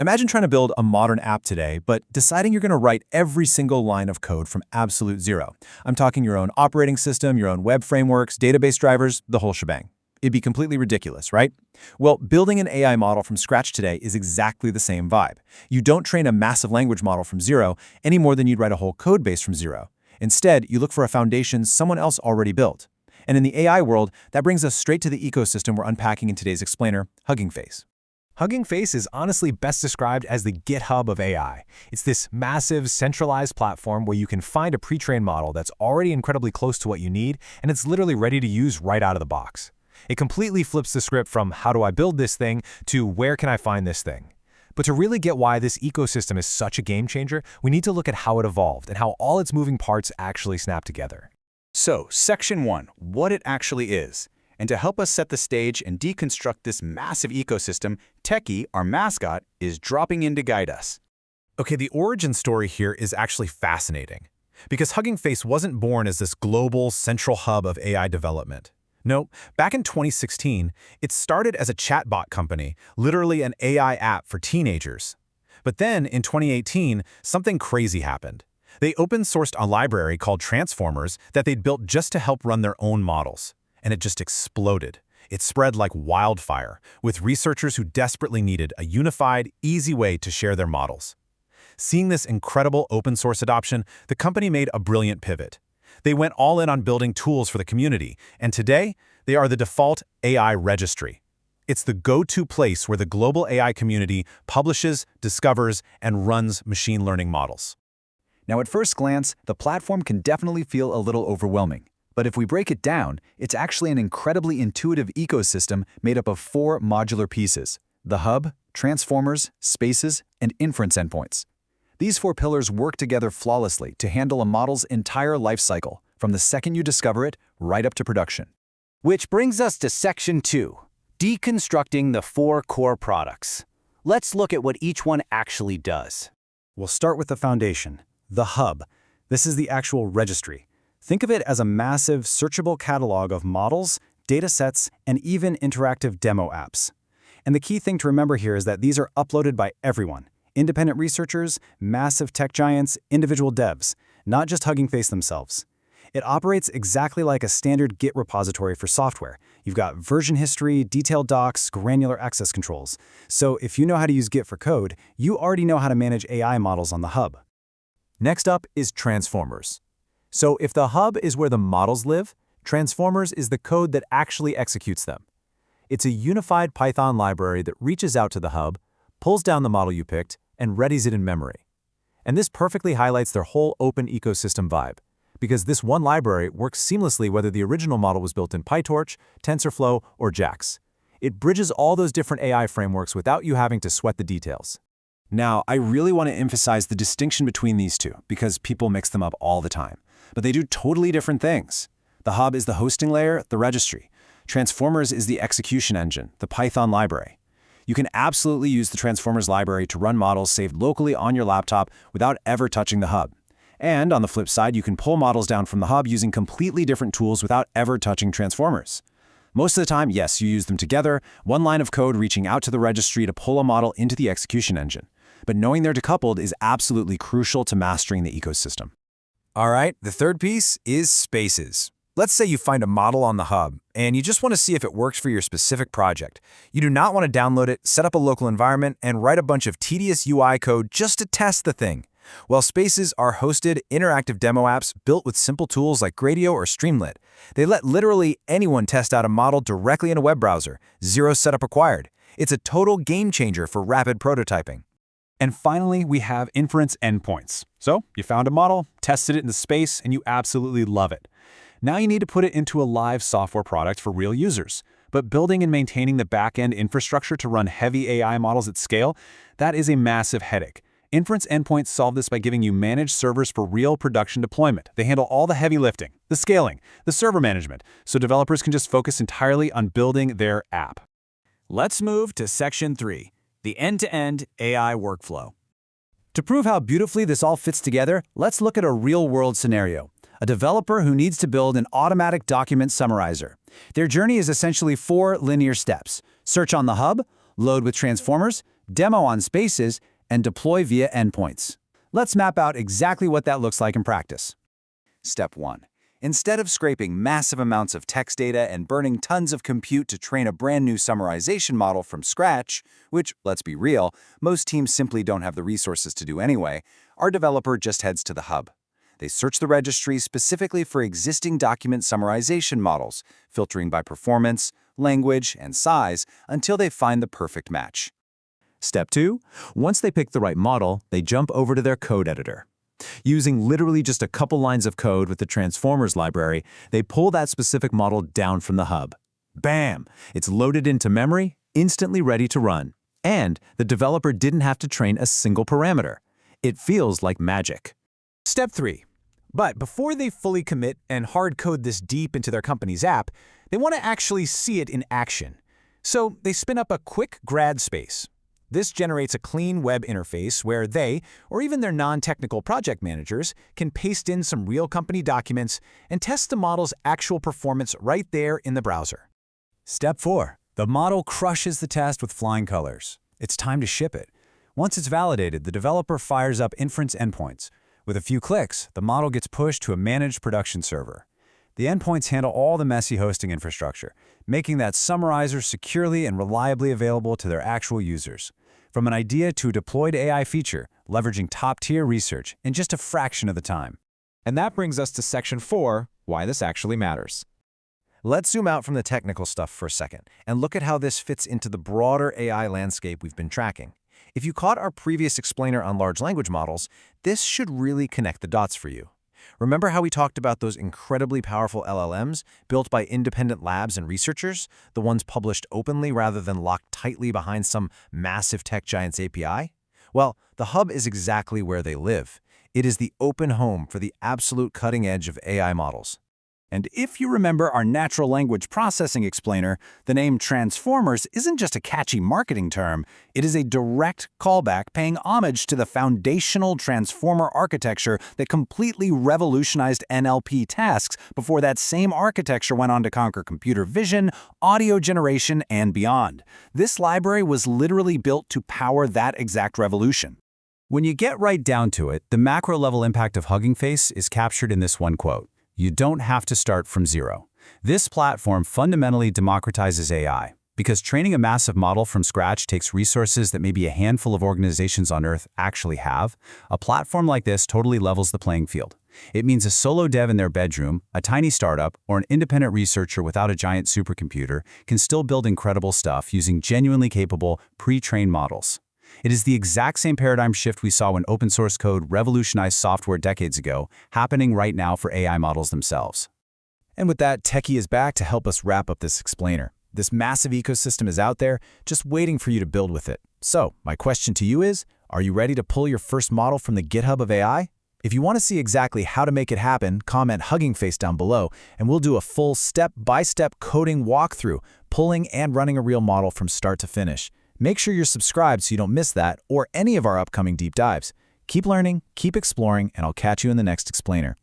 Imagine trying to build a modern app today, but deciding you're going to write every single line of code from absolute zero. I'm talking your own operating system, your own web frameworks, database drivers, the whole shebang. It'd be completely ridiculous, right? Well, building an AI model from scratch today is exactly the same vibe. You don't train a massive language model from zero any more than you'd write a whole code base from zero. Instead, you look for a foundation someone else already built. And in the AI world, that brings us straight to the ecosystem we're unpacking in today's explainer, Hugging Face. Hugging Face is honestly best described as the GitHub of AI. It's this massive, centralized platform where you can find a pre-trained model that's already incredibly close to what you need, and it's literally ready to use right out of the box. It completely flips the script from how do I build this thing to where can I find this thing. But to really get why this ecosystem is such a game changer, we need to look at how it evolved and how all its moving parts actually snap together. So, Section 1, what it actually is. And to help us set the stage and deconstruct this massive ecosystem, Techie, our mascot, is dropping in to guide us. Okay, the origin story here is actually fascinating, because Hugging Face wasn't born as this global central hub of AI development. No, back in 2016, it started as a chatbot company, literally an AI app for teenagers. But then, in 2018, something crazy happened. They open-sourced a library called Transformers that they'd built just to help run their own models. And it just exploded. It spread like wildfire, with researchers who desperately needed a unified, easy way to share their models. Seeing this incredible open-source adoption, the company made a brilliant pivot. They went all in on building tools for the community, and today, they are the default AI registry. It's the go-to place where the global AI community publishes, discovers, and runs machine learning models. Now, at first glance, the platform can definitely feel a little overwhelming. But if we break it down, it's actually an incredibly intuitive ecosystem made up of 4 modular pieces: the hub, transformers, spaces, and inference endpoints. These 4 pillars work together flawlessly to handle a model's entire life cycle, from the second you discover it right up to production. Which brings us to Section 2, deconstructing the 4 core products. Let's look at what each one actually does. We'll start with the foundation, the hub. This is the actual registry. Think of it as a massive, searchable catalog of models, datasets, and even interactive demo apps. And the key thing to remember here is that these are uploaded by everyone: independent researchers, massive tech giants, individual devs, not just Hugging Face themselves. It operates exactly like a standard Git repository for software. You've got version history, detailed docs, granular access controls. So if you know how to use Git for code, you already know how to manage AI models on the hub. Next up is Transformers. So if the hub is where the models live, Transformers is the code that actually executes them. It's a unified Python library that reaches out to the hub, pulls down the model you picked, and readies it in memory. And this perfectly highlights their whole open ecosystem vibe, because this one library works seamlessly whether the original model was built in PyTorch, TensorFlow, or JAX. It bridges all those different AI frameworks without you having to sweat the details. Now, I really want to emphasize the distinction between these two, because people mix them up all the time. But they do totally different things. The hub is the hosting layer, the registry. Transformers is the execution engine, the Python library. You can absolutely use the Transformers library to run models saved locally on your laptop without ever touching the hub. And on the flip side, you can pull models down from the hub using completely different tools without ever touching Transformers. Most of the time, yes, you use them together, one line of code reaching out to the registry to pull a model into the execution engine. But knowing they're decoupled is absolutely crucial to mastering the ecosystem. All right, the third piece is spaces. Let's say you find a model on the hub, and you just want to see if it works for your specific project. You do not want to download it, set up a local environment, and write a bunch of tedious UI code just to test the thing. Well, spaces are hosted, interactive demo apps built with simple tools like Gradio or Streamlit. They let literally anyone test out a model directly in a web browser, zero setup required. It's a total game changer for rapid prototyping. And finally, we have Inference Endpoints. So you found a model, tested it in the space, and you absolutely love it. Now you need to put it into a live software product for real users. But building and maintaining the back-end infrastructure to run heavy AI models at scale, that is a massive headache. Inference Endpoints solve this by giving you managed servers for real production deployment. They handle all the heavy lifting, the scaling, the server management, so developers can just focus entirely on building their app. Let's move to Section 3. The end-to-end AI workflow. To prove how beautifully this all fits together, let's look at a real-world scenario. A developer who needs to build an automatic document summarizer. Their journey is essentially 4 linear steps: search on the hub, load with transformers, demo on spaces, and deploy via endpoints. Let's map out exactly what that looks like in practice. Step 1. Instead of scraping massive amounts of text data and burning tons of compute to train a brand new summarization model from scratch, which, let's be real, most teams simply don't have the resources to do anyway, our developer just heads to the hub. They search the registry specifically for existing document summarization models, filtering by performance, language, and size until they find the perfect match. Step 2. Once they pick the right model, they jump over to their code editor. Using literally just a couple lines of code with the Transformers library, they pull that specific model down from the hub. Bam! It's loaded into memory, instantly ready to run. And the developer didn't have to train a single parameter. It feels like magic. Step 3. But before they fully commit and hard code this deep into their company's app, they want to actually see it in action. So they spin up a quick grad space. This generates a clean web interface where they, or even their non-technical project managers, can paste in some real company documents and test the model's actual performance right there in the browser. Step 4. The model crushes the test with flying colors. It's time to ship it. Once it's validated, the developer fires up Inference Endpoints. With a few clicks, the model gets pushed to a managed production server. The endpoints handle all the messy hosting infrastructure, making that summarizer securely and reliably available to their actual users. From an idea to a deployed AI feature, leveraging top-tier research in just a fraction of the time. And that brings us to Section 4, why this actually matters. Let's zoom out from the technical stuff for a second and look at how this fits into the broader AI landscape we've been tracking. If you caught our previous explainer on large language models, this should really connect the dots for you. Remember how we talked about those incredibly powerful LLMs built by independent labs and researchers, the ones published openly rather than locked tightly behind some massive tech giant's API? Well, the hub is exactly where they live. It is the open home for the absolute cutting edge of AI models. And if you remember our natural language processing explainer, the name Transformers isn't just a catchy marketing term. It is a direct callback paying homage to the foundational transformer architecture that completely revolutionized NLP tasks before that same architecture went on to conquer computer vision, audio generation, and beyond. This library was literally built to power that exact revolution. When you get right down to it, the macro-level impact of Hugging Face is captured in this one quote. You don't have to start from zero. This platform fundamentally democratizes AI, because training a massive model from scratch takes resources that maybe a handful of organizations on Earth actually have. A platform like this totally levels the playing field. It means a solo dev in their bedroom, a tiny startup, or an independent researcher without a giant supercomputer can still build incredible stuff using genuinely capable, pre-trained models. It is the exact same paradigm shift we saw when open source code revolutionized software decades ago, happening right now for AI models themselves. And with that, Techie is back to help us wrap up this explainer. This massive ecosystem is out there, just waiting for you to build with it. So, my question to you is, are you ready to pull your first model from the GitHub of AI? If you want to see exactly how to make it happen, comment Hugging Face down below, and we'll do a full step-by-step coding walkthrough, pulling and running a real model from start to finish. Make sure you're subscribed so you don't miss that or any of our upcoming deep dives. Keep learning, keep exploring, and I'll catch you in the next explainer.